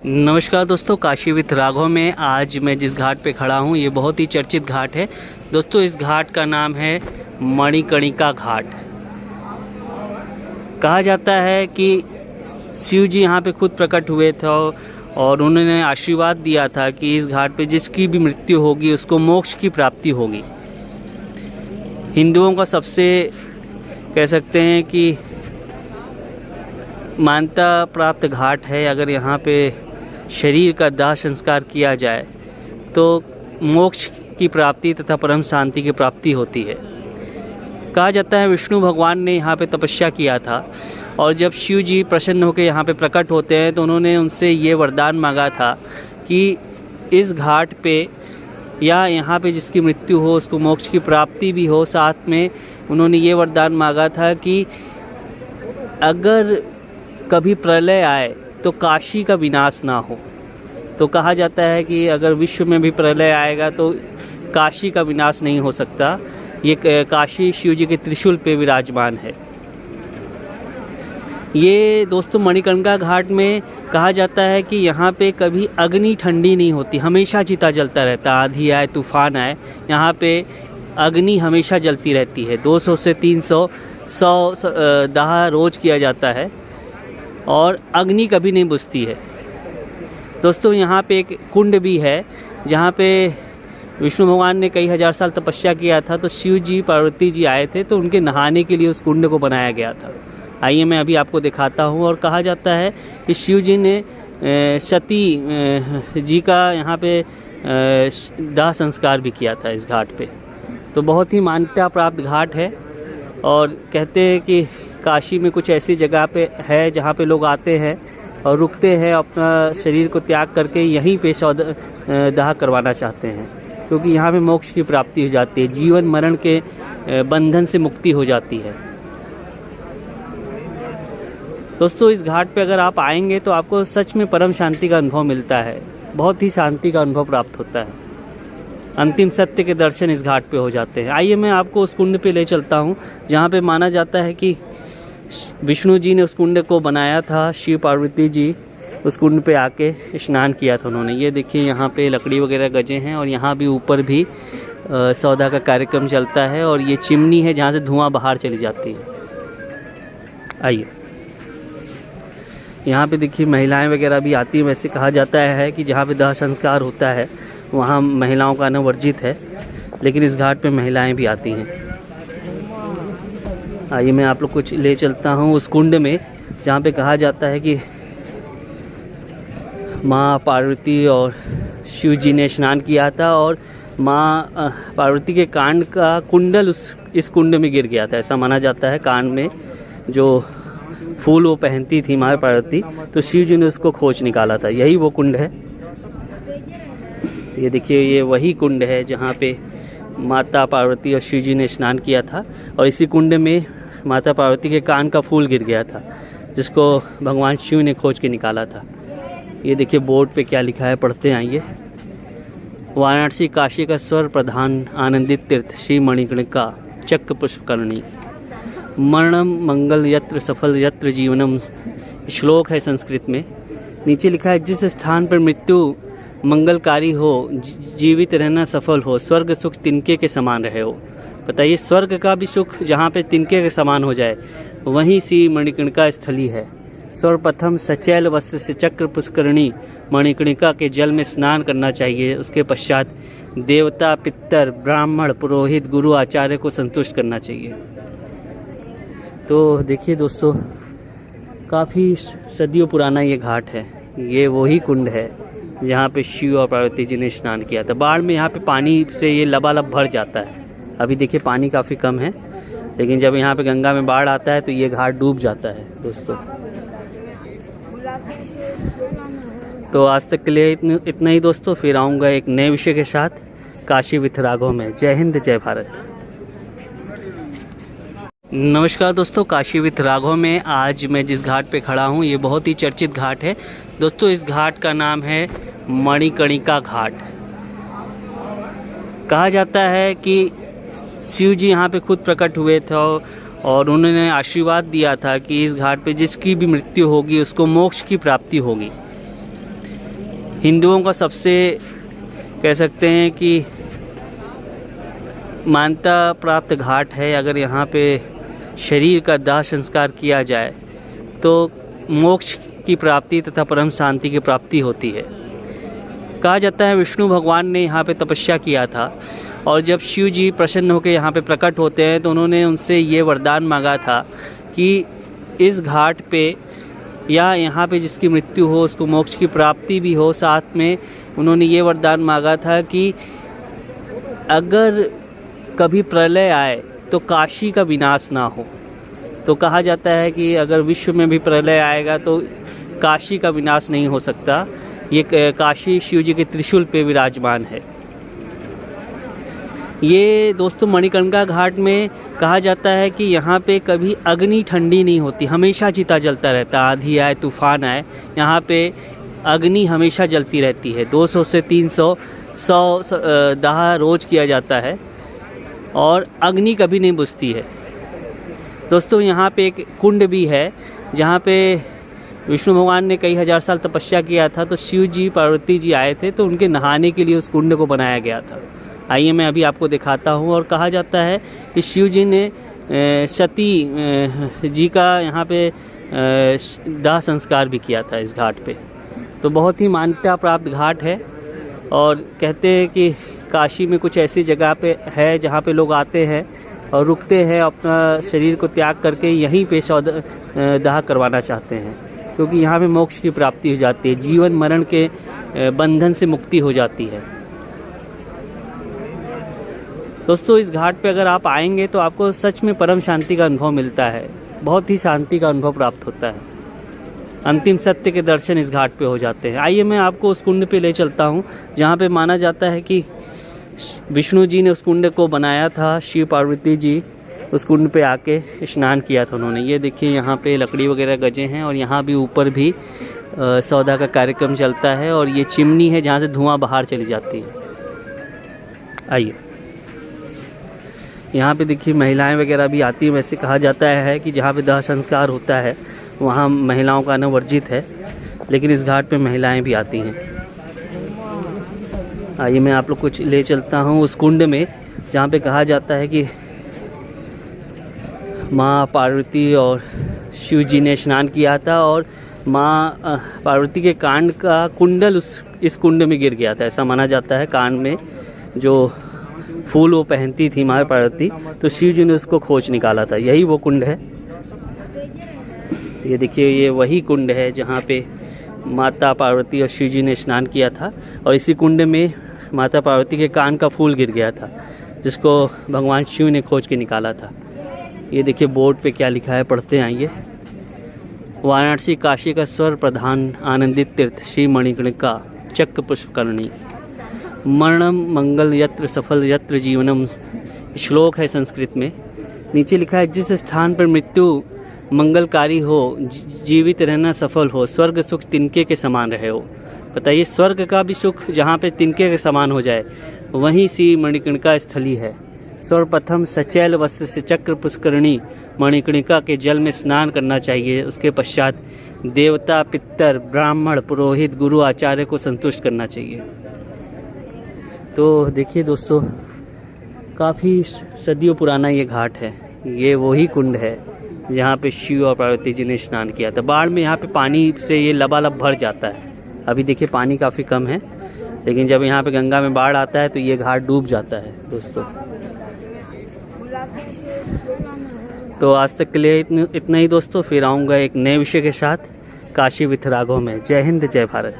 नमस्कार दोस्तों, काशी विथ राघव में आज मैं जिस घाट पे खड़ा हूँ ये बहुत ही चर्चित घाट है। दोस्तों इस घाट का नाम है मणिकर्णिका घाट। कहा जाता है कि शिव जी यहाँ पे खुद प्रकट हुए थे और उन्होंने आशीर्वाद दिया था कि इस घाट पे जिसकी भी मृत्यु होगी उसको मोक्ष की प्राप्ति होगी। हिंदुओं का सबसे कह सकते हैं कि मान्यता प्राप्त घाट है। अगर यहाँ पे शरीर का दाह संस्कार किया जाए तो मोक्ष की प्राप्ति तथा परम शांति की प्राप्ति होती है। कहा जाता है विष्णु भगवान ने यहाँ पे तपस्या किया था और जब शिव जी प्रसन्न होकर यहाँ पे प्रकट होते हैं तो उन्होंने उनसे ये वरदान मांगा था कि इस घाट पे या यहाँ पे जिसकी मृत्यु हो उसको मोक्ष की प्राप्ति भी हो। साथ में उन्होंने ये वरदान मांगा था कि अगर कभी प्रलय आए तो काशी का विनाश ना हो। तो कहा जाता है कि अगर विश्व में भी प्रलय आएगा तो काशी का विनाश नहीं हो सकता। ये काशी शिव जी के त्रिशूल पे विराजमान है। ये दोस्तों मणिकर्णिका घाट में कहा जाता है कि यहाँ पे कभी अग्नि ठंडी नहीं होती, हमेशा चिता जलता रहता। आंधी आए तूफान आए यहाँ पे अग्नि हमेशा जलती रहती है। 200 से 300 दाह रोज किया जाता है और अग्नि कभी नहीं बुझती है। दोस्तों यहाँ पे एक कुंड भी है जहाँ पे विष्णु भगवान ने कई हज़ार साल तपस्या किया था, तो शिव जी पार्वती जी आए थे तो उनके नहाने के लिए उस कुंड को बनाया गया था। आइए मैं अभी आपको दिखाता हूँ। और कहा जाता है कि शिव जी ने सती जी का यहाँ पे दाह संस्कार भी किया था इस घाट पे। तो बहुत ही मान्यता प्राप्त घाट है और कहते हैं कि काशी में कुछ ऐसी जगह पे है जहाँ पे लोग आते हैं और रुकते हैं, अपना शरीर को त्याग करके यहीं पे दाह करवाना चाहते हैं, क्योंकि यहाँ पे मोक्ष की प्राप्ति हो जाती है, जीवन मरण के बंधन से मुक्ति हो जाती है। दोस्तों इस घाट पे अगर आप आएंगे तो आपको सच में परम शांति का अनुभव मिलता है, बहुत ही शांति का अनुभव प्राप्त होता है। अंतिम सत्य के दर्शन इस घाट पे हो जाते हैं। आइए मैं आपको उस कुंड पे ले चलता हूँ जहाँ पे माना जाता है कि विष्णु जी ने उस कुंड को बनाया था। शिव पार्वती जी उस कुंड पे आके स्नान किया था उन्होंने। ये देखिए यहाँ पे लकड़ी वगैरह गजे हैं और यहाँ भी ऊपर भी सौदा का कार्यक्रम चलता है और ये चिमनी है जहाँ से धुआं बाहर चली जाती है। आइए यहाँ पे देखिए महिलाएं वगैरह भी आती हैं। वैसे कहा जाता है कि जहाँ पे दाह संस्कार होता है वहाँ महिलाओं का आना वर्जित है, लेकिन इस घाट पे महिलाएं भी आती हैं। आइए मैं आप लोग कुछ ले चलता हूँ उस कुंड में जहाँ पे कहा जाता है कि माँ पार्वती और शिव जी ने स्नान किया था और माँ पार्वती के कान का कुंडल इस कुंड में गिर गया था। ऐसा माना जाता है। कान में जो फूल वो पहनती थी माँ पार्वती, तो शिव जी ने उसको खोज निकाला था। यही वो कुंड है। ये देखिए ये वही कुंड है जहाँ पे माता पार्वती और शिव जी ने स्नान किया था और इसी कुंड में माता पार्वती के कान का फूल गिर गया था जिसको भगवान शिव ने खोज के निकाला था। ये देखिए बोर्ड पे क्या लिखा है, पढ़ते आइए। वाराणसी काशी का स्वर प्रधान आनंदित तीर्थ श्री मणिकर्णिका चक्र पुष्पकर्णी मरणम मंगल यत्र सफल यत्र जीवनम। श्लोक है संस्कृत में। नीचे लिखा है जिस स्थान पर मृत्यु मंगलकारी हो, जीवित रहना सफल हो, स्वर्ग सुख तिनके के समान रहे हो। बताइए स्वर्ग का भी सुख जहाँ पे तिनके के समान हो जाए वहीं सी मणिकर्णिका स्थली है। सर्वप्रथम सचैल वस्त्र से चक्र पुष्करणी मणिकर्णिका के जल में स्नान करना चाहिए। उसके पश्चात देवता पितर ब्राह्मण पुरोहित गुरु आचार्य को संतुष्ट करना चाहिए। तो देखिए दोस्तों काफ़ी सदियों पुराना ये घाट है। ये वही कुंड है जहाँ पे शिव और पार्वती जी ने स्नान किया था। बाढ़ में यहाँ पे पानी से ये लबालब भर जाता है। अभी देखिए पानी काफ़ी कम है, लेकिन जब यहाँ पे गंगा में बाढ़ आता है तो ये घाट डूब जाता है दोस्तों। तो आज तक के लिए इतना ही दोस्तों। फिर आऊँगा एक नए विषय के साथ काशी विथ राघव में। जय हिंद जय भारत। नमस्कार दोस्तों, काशी विथ राघव में आज मैं जिस घाट पे खड़ा हूँ ये बहुत ही चर्चित घाट है। दोस्तों इस घाट का नाम है मणिकर्णिका घाट। कहा जाता है कि शिव जी यहाँ पे खुद प्रकट हुए थे और उन्होंने आशीर्वाद दिया था कि इस घाट पे जिसकी भी मृत्यु होगी उसको मोक्ष की प्राप्ति होगी। हिंदुओं का सबसे कह सकते हैं कि मान्यता प्राप्त घाट है। अगर यहाँ पे शरीर का दाह संस्कार किया जाए तो मोक्ष की प्राप्ति तथा परम शांति की प्राप्ति होती है। कहा जाता है विष्णु भगवान ने यहाँ पे तपस्या किया था और जब शिव जी प्रसन्न होकर यहाँ पे प्रकट होते हैं तो उन्होंने उनसे ये वरदान मांगा था कि इस घाट पे या यहाँ पे जिसकी मृत्यु हो उसको मोक्ष की प्राप्ति भी हो। साथ में उन्होंने ये वरदान मांगा था कि अगर कभी प्रलय आए तो काशी का विनाश ना हो। तो कहा जाता है कि अगर विश्व में भी प्रलय आएगा तो काशी का विनाश नहीं हो सकता। ये काशी शिव जी के त्रिशूल पे विराजमान है। ये दोस्तों मणिकर्णिका घाट में कहा जाता है कि यहाँ पे कभी अग्नि ठंडी नहीं होती, हमेशा चिता जलता रहता। आंधी आए तूफान आए यहाँ पे अग्नि हमेशा जलती रहती है। 200 से 300 दाह रोज़ किया जाता है और अग्नि कभी नहीं बुझती है। दोस्तों यहाँ पे एक कुंड भी है जहाँ पे विष्णु भगवान ने कई हज़ार साल तपस्या किया था, तो शिव जी पार्वती जी आए थे तो उनके नहाने के लिए उस कुंड को बनाया गया था। आइए मैं अभी आपको दिखाता हूँ। और कहा जाता है कि शिव जी ने सती जी का यहाँ पे दाह संस्कार भी किया था इस घाट पे। तो बहुत ही मान्यता प्राप्त घाट है और कहते हैं कि काशी में कुछ ऐसी जगह पे है जहाँ पे लोग आते हैं और रुकते हैं, अपना शरीर को त्याग करके यहीं पे दाह करवाना चाहते हैं, क्योंकि यहाँ पे मोक्ष की प्राप्ति हो जाती है, जीवन मरण के बंधन से मुक्ति हो जाती है। दोस्तों इस घाट पे अगर आप आएंगे तो आपको सच में परम शांति का अनुभव मिलता है, बहुत ही शांति का अनुभव प्राप्त होता है। अंतिम सत्य के दर्शन इस घाट पे हो जाते हैं। आइए मैं आपको उस कुंड पे ले चलता हूँ जहाँ पे माना जाता है कि विष्णु जी ने उस कुंड को बनाया था। शिव पार्वती जी उस कुंड पे आके स्नान किया था उन्होंने। ये देखिए यहाँ पे लकड़ी वगैरह गजे हैं और यहाँ भी ऊपर भी सौदा का कार्यक्रम चलता है और ये चिमनी है जहाँ से धुआं बाहर चली जाती है। आइए यहाँ पे देखिए महिलाएं वगैरह भी आती हैं। वैसे कहा जाता है कि जहाँ पे दाह संस्कार होता है वहाँ महिलाओं का आना वर्जित है, लेकिन इस घाट पे महिलाएं भी आती हैं। आइए मैं आप लोग को ले चलता हूँ उस कुंड में जहाँ पे कहा जाता है कि माँ पार्वती और शिव जी ने स्नान किया था और माँ पार्वती के कान का कुंडल इस कुंड में गिर गया था। ऐसा माना जाता है, कान में जो फूल वो पहनती थी माँ पार्वती, तो शिव जी ने उसको खोज निकाला था। यही वो कुंड है। ये देखिए ये वही कुंड है जहाँ पे माता पार्वती और शिव जी ने स्नान किया था और इसी कुंड में माता पार्वती के कान का फूल गिर गया था, जिसको भगवान शिव ने खोज के निकाला था। ये देखिए बोर्ड पे क्या लिखा है, पढ़ते आइए। वाराणसी काशी का स्वर प्रधान आनंदित तीर्थ श्री मणिकर्णिका चक्र पुष्पकर्णी मरणम मंगल यत्र सफल यत्र जीवनम, श्लोक है संस्कृत में। नीचे लिखा है जिस स्थान पर मृत्यु मंगलकारी हो, जीवित रहना सफल हो, स्वर्ग सुख तिनके के समान रहे हो। बताइए स्वर्ग का भी सुख जहाँ पे तिनके के समान हो जाए वहीं सी मणिकर्णिका स्थली है। सर्वप्रथम सचैल वस्त्र से चक्र पुष्करणी मणिकर्णिका के जल में स्नान करना चाहिए। उसके पश्चात देवता पितर ब्राह्मण पुरोहित गुरु आचार्य को संतुष्ट करना चाहिए। तो देखिए दोस्तों काफ़ी सदियों पुराना ये घाट है। ये वही कुंड है जहाँ पे शिव और पार्वती जी ने स्नान किया था। बाढ़ में यहाँ पे पानी से ये लबालब भर जाता है। अभी देखिए पानी काफ़ी कम है, लेकिन जब यहाँ पे गंगा में बाढ़ आता है तो ये घाट डूब जाता है दोस्तों। तो आज तक के लिए इतना ही दोस्तों। फिर आऊँगा एक नए विषय के साथ काशी विथ राघव में। जय हिंद जय भारत।